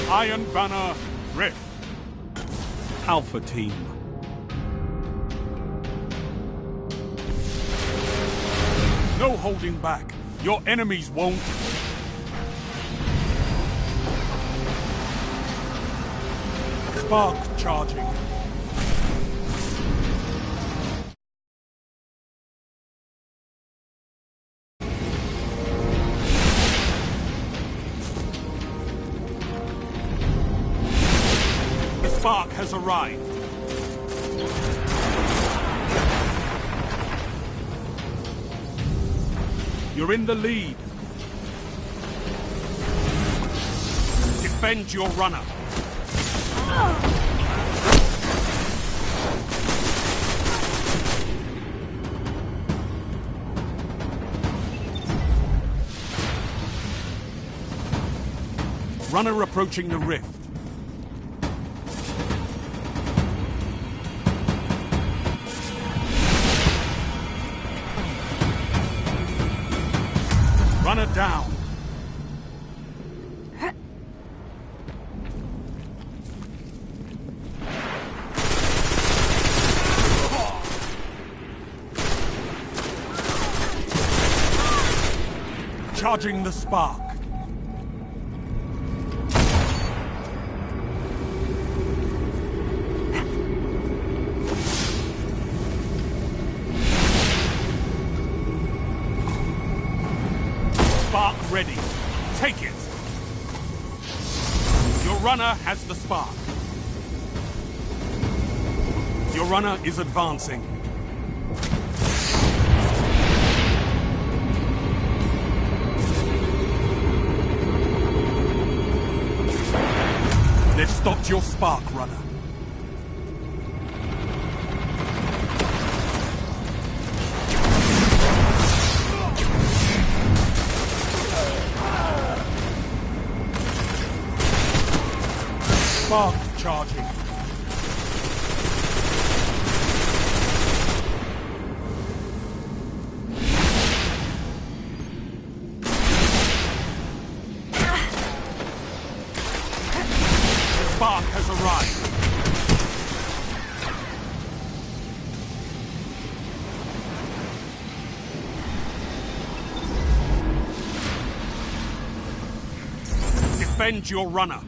Iron Banner Rift. Alpha Team. No holding back. Your enemies won't. Spark charging. The spark has arrived. You're in the lead. Defend your runner. Runner approaching the rift. Runner down. Charging the spark. Spark ready. Take it. Your runner has the spark. Your runner is advancing. They've stopped your spark, runner. Spark charging. The spark has arrived. Defend your runner.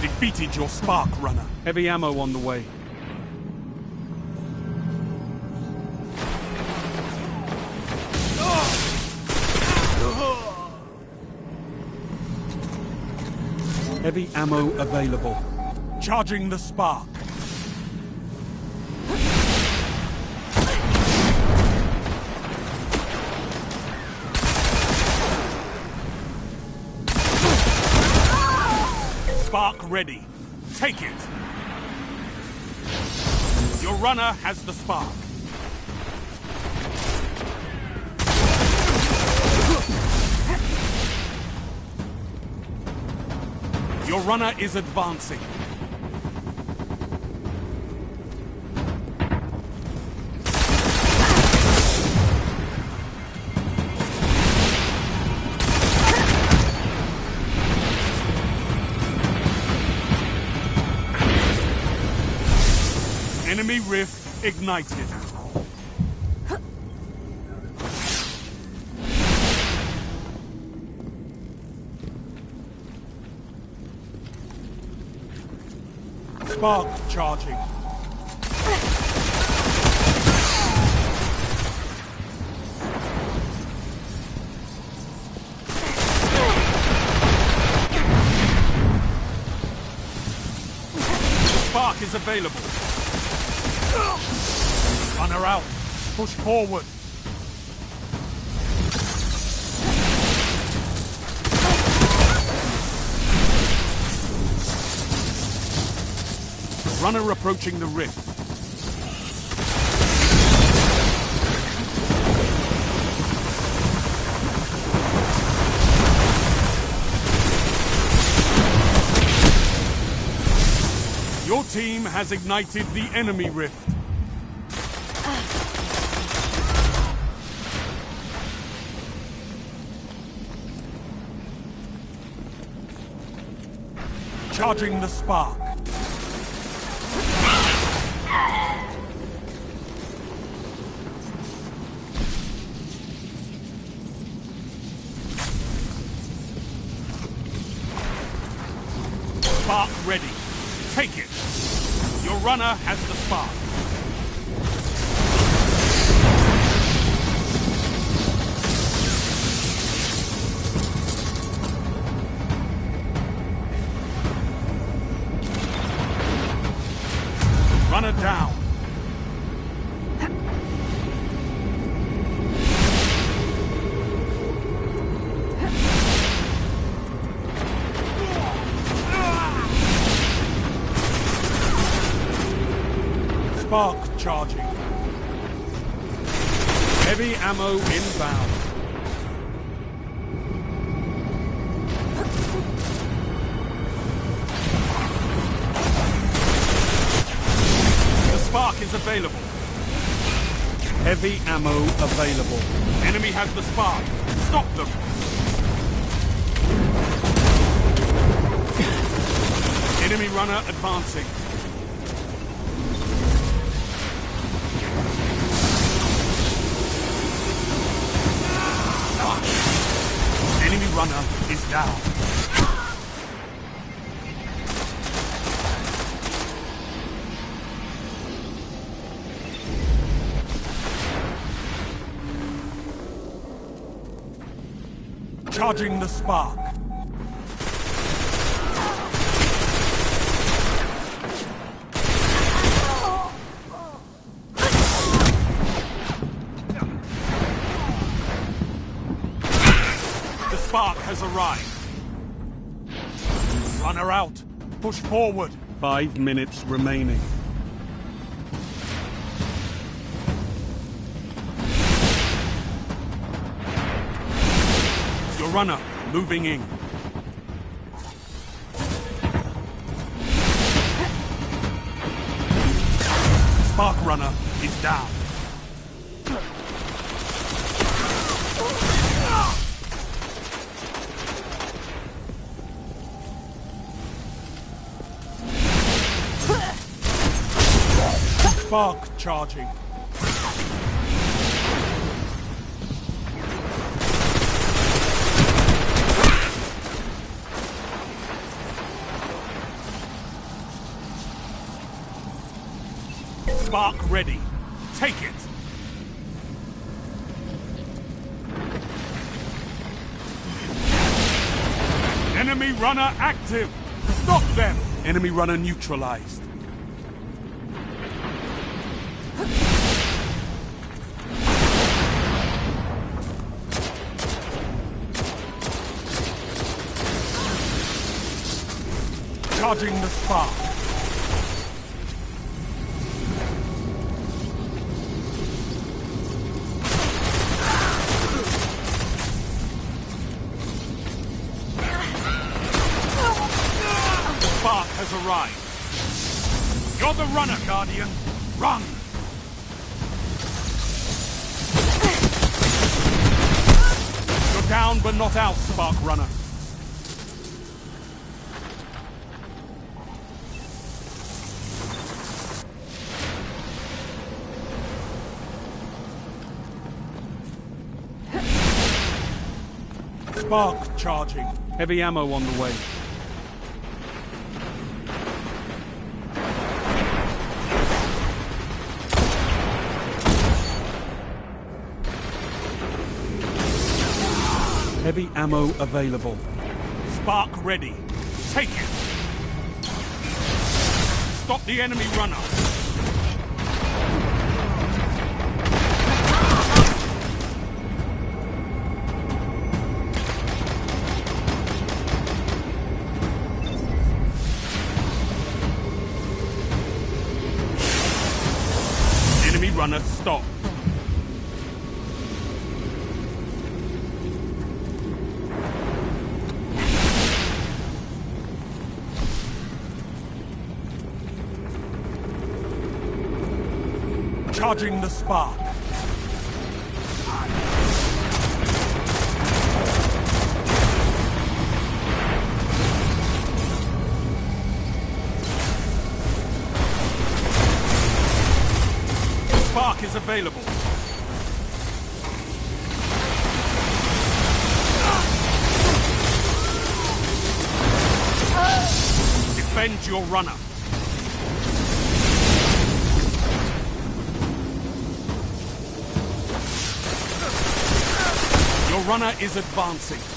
Defeated your spark, runner. Heavy ammo on the way. Heavy ammo available. Charging the spark. Spark ready. Take it. Your runner has the spark. Your runner is advancing. Enemy rift ignited. Spark charging. Spark is available. Runner out. Push forward. Runner approaching the rift. Your team has ignited the enemy rift. Charging the spark. Spark ready. Take it. Your runner has the spark. Runner down. Spark charging. Heavy ammo inbound. The spark is available. Heavy ammo available. Enemy has the spark. Stop them. Enemy runner advancing. Enemy runner is down. Charging the spark. The spark has arrived. Runner out. Push forward. 5 minutes remaining. Your runner moving in. Spark runner is down. Spark charging. Spark ready. Take it. Enemy runner active. Stop them. Enemy runner neutralized. Charging the spark. The spark has arrived. You're the runner, Guardian. Run! You're down but not out, Spark Runner. Spark charging. Heavy ammo on the way. Heavy ammo available. Spark ready. Take it. Stop the enemy runner. Enemy runner stop. Charging the spark. spark is available. Defend your runner. Your runner is advancing.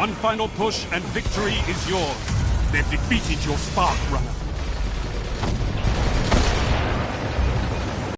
One final push and victory is yours. They've defeated your spark runner.